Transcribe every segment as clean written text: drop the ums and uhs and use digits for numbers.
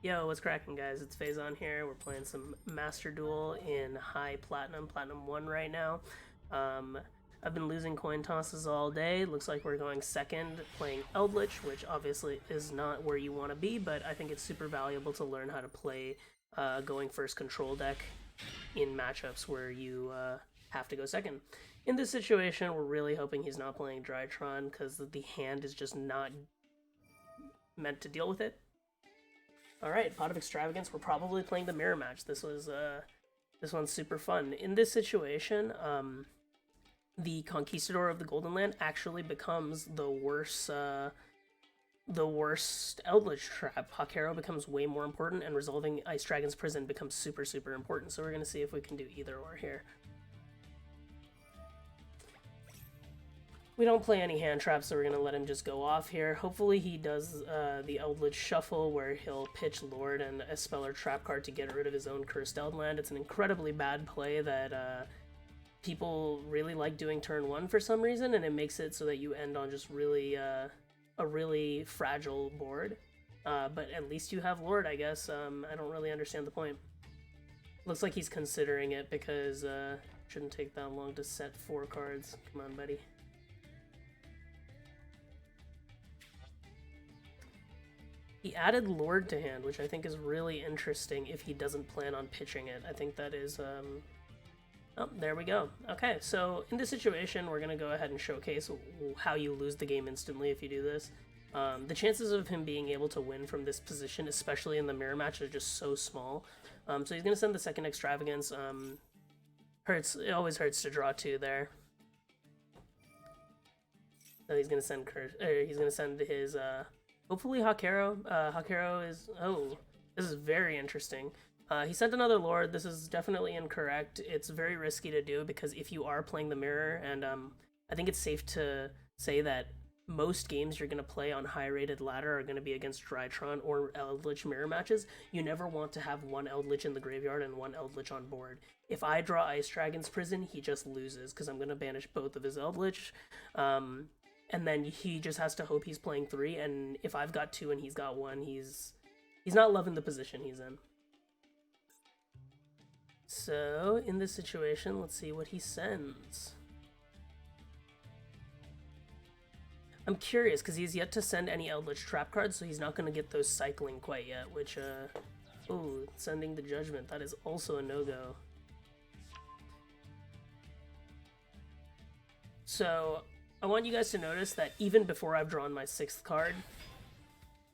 Yo, what's cracking, guys? It's Faison here. We're playing some Master Duel in high platinum, platinum 1 right now. Um, I've been losing coin tosses all day. Looks like we're going second, playing Eldlich, which obviously is not where you want to be, but I think it's super valuable to learn how to play going first control deck in matchups where you have to go second. In this situation, we're really hoping he's not playing Drytron because the hand is just not meant to deal with it. Alright, Pot of Extravagance, we're probably playing the mirror match. This one's super fun. In this situation, the Conquistador of the Golden Land actually becomes the worst Eldritch trap. Hakero becomes way more important, and resolving Ice Dragon's Prison becomes super, super important. So we're gonna see if we can do either or here. We don't play any hand traps, so we're going to let him just go off here. Hopefully he does the Eldlich Shuffle, where he'll pitch Lord and a spell or trap card to get rid of his own Cursed Eldland. It's an incredibly bad play that people really like doing turn 1 for some reason, and it makes it so that you end on just really a really fragile board. But at least you have Lord, I guess. I don't really understand the point. Looks like he's considering it because shouldn't take that long to set 4 cards. Come on, buddy. He added Lord to hand, which I think is really interesting if he doesn't plan on pitching it. I think that is, oh, there we go. Okay, so in this situation, we're going to go ahead and showcase how you lose the game instantly if you do this. The chances of him being able to win from this position, especially in the mirror match, are just so small. So he's going to send the second Extravagance. It always hurts to draw 2 there. So he's going to send his, hopefully Hakero. Hakero is... Oh, this is very interesting. He sent another Lord. This is definitely incorrect. It's very risky to do because if you are playing the mirror, and I think it's safe to say that most games you're going to play on high-rated ladder are going to be against Drytron or Eldlich mirror matches. You never want to have one Eldlich in the graveyard and one Eldlich on board. If I draw Ice Dragon's Prison, he just loses because I'm going to banish both of his Eldlich. And then he just has to hope he's playing 3, and if I've got 2 and he's got 1, he's not loving the position he's in. So, in this situation, let's see what he sends. I'm curious, because he's yet to send any Eldritch trap cards, so he's not going to get those cycling quite yet, which, oh, sending the Judgment, that is also a no-go. So, I want you guys to notice that even before I've drawn my 6th card,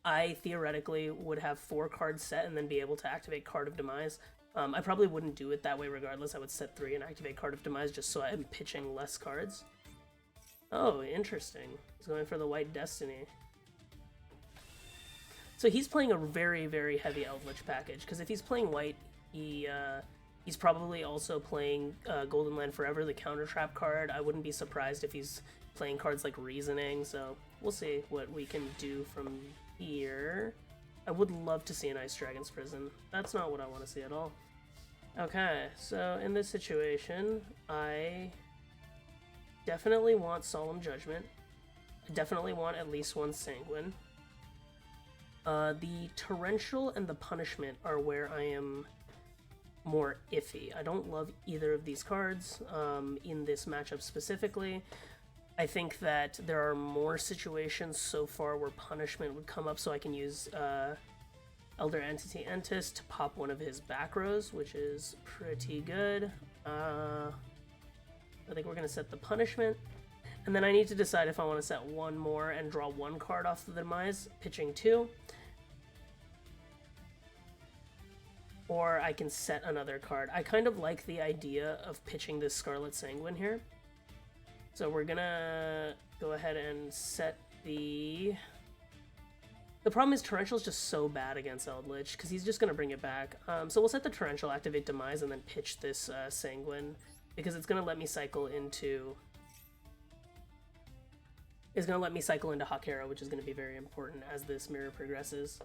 I theoretically would have 4 cards set and then be able to activate Card of Demise. I probably wouldn't do it that way regardless. I would set 3 and activate Card of Demise just so I'm pitching less cards. Oh, interesting. He's going for the White Destiny. So he's playing a very, very heavy Eldritch package, because if he's playing white, he's probably also playing Golden Land Forever, the counter trap card. I wouldn't be surprised if he's playing cards like Reasoning, so we'll see what we can do from here. I would love to see an Ice Dragon's Prison. That's not what I want to see at all. Okay, so in this situation, I definitely want Solemn Judgment. I definitely want at least 1 Sanguine. The Torrential and the Punishment are where I am more iffy. I don't love either of these cards in this matchup specifically. I think that there are more situations so far where Punishment would come up, so I can use Elder Entity Entis to pop one of his back rows, which is pretty good. I think we're going to set the Punishment, and then I need to decide if I want to set 1 more and draw 1 card off the Demise, pitching 2. Or I can set another card. I kind of like the idea of pitching this Scarlet Sanguine here. So we're gonna go ahead and set the... The problem is Torrential is just so bad against Eldlich, because he's just gonna bring it back. So we'll set the Torrential, activate Demise, and then pitch this Sanguine, because it's gonna let me cycle into... It's gonna let me cycle into Hakero, which is gonna be very important as this mirror progresses.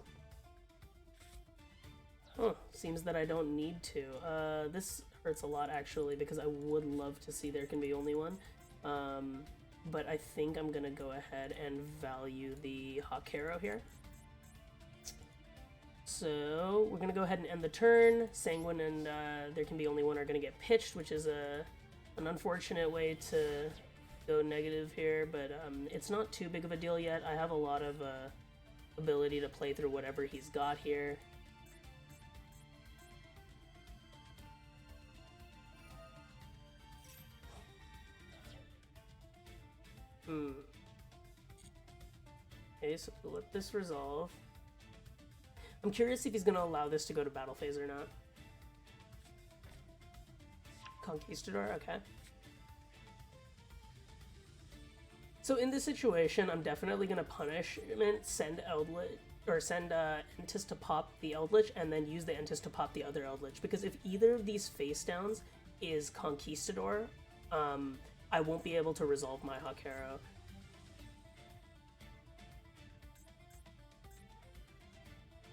Oh, seems that I don't need to. This hurts a lot, actually, because I would love to see there can be only 1. But I think I'm gonna go ahead and value the Hakero here. So we're gonna go ahead and end the turn. Sanguine and there can be only one are gonna get pitched, which is an unfortunate way to go negative here, but it's not too big of a deal yet. I have a lot of ability to play through whatever he's got here. Okay, so we'll let this resolve. I'm curious if he's going to allow this to go to battle phase or not. Conquistador, okay. So in this situation, I'm definitely going to punishment, send Eldlich, or send Entis to pop the Eldlich, and then use the Entis to pop the other Eldlich. Because if either of these face downs is Conquistador, I won't be able to resolve my Hakero.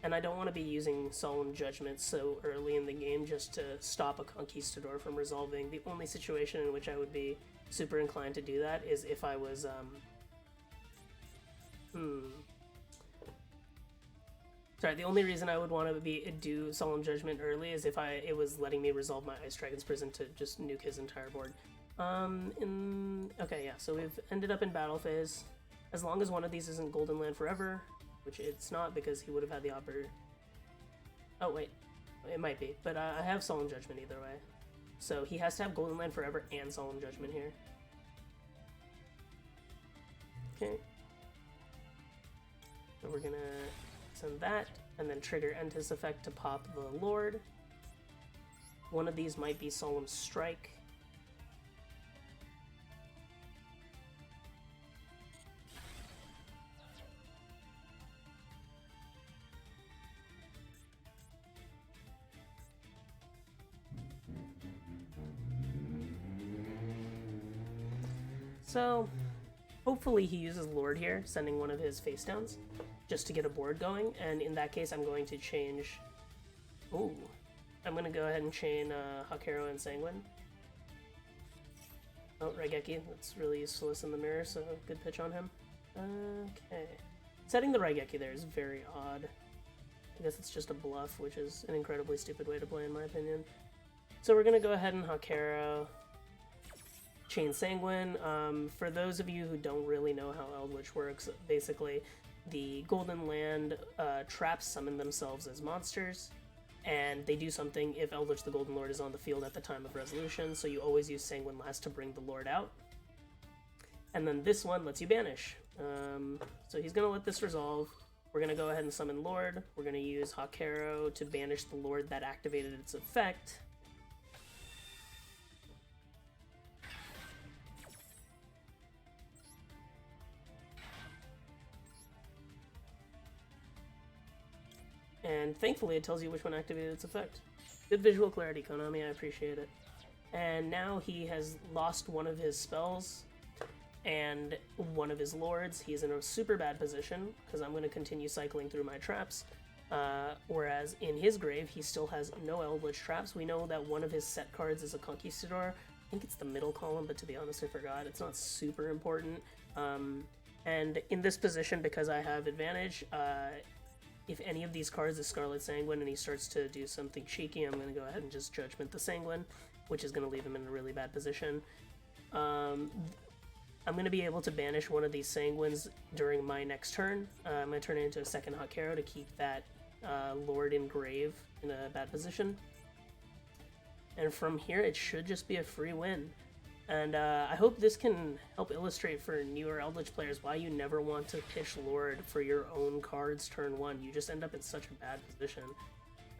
And I don't want to be using Solemn Judgment so early in the game just to stop a Conquistador from resolving. The only situation in which I would be super inclined to do that is if I was, Sorry, the only reason I would want to do Solemn Judgment early is if it was letting me resolve my Ice Dragon's Prison to just nuke his entire board. Okay, yeah, so we've ended up in battle phase. As long as one of these isn't Golden Land Forever, which it's not because he would have had the opportunity. Oh, wait. It might be, but I have Solemn Judgment either way. So he has to have Golden Land Forever and Solemn Judgment here. Okay. So we're gonna send that, and then trigger Entis effect to pop the Lord. One of these might be Solemn Strike. So, hopefully he uses Lord here, sending one of his face downs, just to get a board going, and in that case I'm going to change... Ooh. I'm going to go ahead and chain Hakero and Sanguine. Oh, Raigeki, that's really useless in the mirror, so good pitch on him. Okay. Setting the Raigeki there is very odd. I guess it's just a bluff, which is an incredibly stupid way to play in my opinion. So we're going to go ahead and Hakero... Chain Sanguine. For those of you who don't really know how Eldlich works, basically the Golden Land traps summon themselves as monsters, and they do something if Eldlich the Golden Lord is on the field at the time of resolution, so you always use Sanguine last to bring the Lord out. And then this one lets you banish. So he's going to let this resolve. We're going to go ahead and summon Lord. We're going to use Hakero to banish the Lord that activated its effect. And thankfully it tells you which one activated its effect. Good visual clarity, Konami, I appreciate it. And now he has lost one of his spells and one of his lords. He's in a super bad position, because I'm going to continue cycling through my traps. Whereas in his grave, he still has no Eldlich traps. We know that one of his set cards is a Conquistador. I think it's the middle column, but to be honest, I forgot. It's not super important. And in this position, because I have advantage, if any of these cards is Scarlet Sanguine and he starts to do something cheeky, I'm going to go ahead and just Judgment the Sanguine, which is going to leave him in a really bad position. I'm going to be able to banish one of these Sanguines during my next turn. I'm going to turn it into a second Hakero to keep that Lord in grave in a bad position. And from here, it should just be a free win. And I hope this can help illustrate for newer Eldlich players why you never want to pitch Lord for your own cards turn 1. You just end up in such a bad position.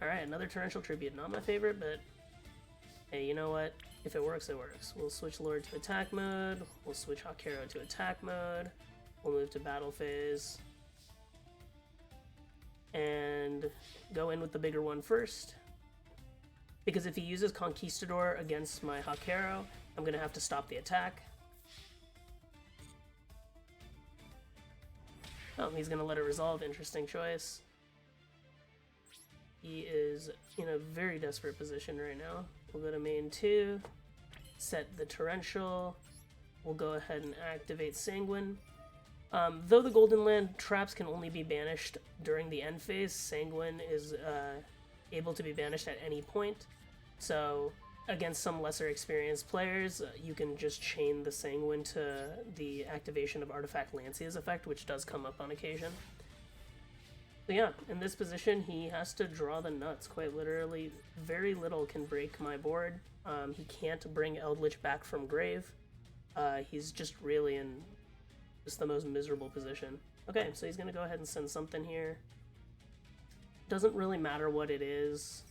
Alright, another Torrential Tribute. Not my favorite, but hey, you know what? If it works, it works. We'll switch Lord to attack mode. We'll switch Hakero to attack mode. We'll move to battle phase. And go in with the bigger one first. Because if he uses Conquistador against my Hakero, I'm going to have to stop the attack. Oh, he's going to let it resolve. Interesting choice. He is in a very desperate position right now. We'll go to main 2, set the Torrential. We'll go ahead and activate Sanguine. Though the Golden Land traps can only be banished during the end phase, Sanguine is able to be banished at any point. So against some lesser experienced players, you can just chain the Sanguine to the activation of Artifact Lancia's effect, which does come up on occasion. So yeah, in this position, he has to draw the nuts, quite literally. Very little can break my board. He can't bring Eldlich back from grave. He's just really in just the most miserable position. Okay, so he's going to go ahead and send something here. Doesn't really matter what it is.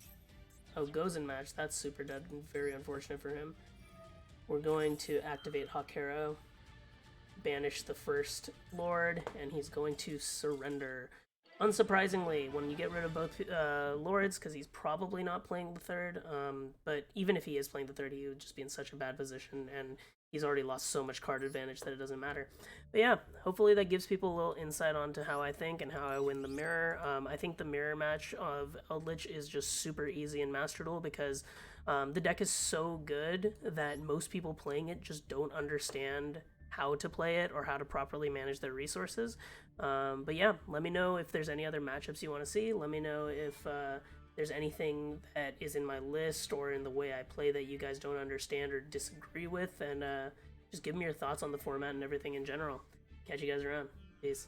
Oh, goes in match. That's super dead and very unfortunate for him. We're going to activate Hakero, banish the first Lord, and he's going to surrender. Unsurprisingly, when you get rid of both Lords, because he's probably not playing the third, but even if he is playing the third, he would just be in such a bad position, and he's already lost so much card advantage that it doesn't matter. But yeah, hopefully that gives people a little insight onto how I think and how I win the mirror. I think the mirror match of Eldlich is just super easy in Master Duel because the deck is so good that most people playing it just don't understand how to play it or how to properly manage their resources. But yeah, let me know if there's any other matchups you want to see. Let me know if there's anything that is in my list or in the way I play that you guys don't understand or disagree with, and just give me your thoughts on the format and everything in general. Catch you guys around. Peace.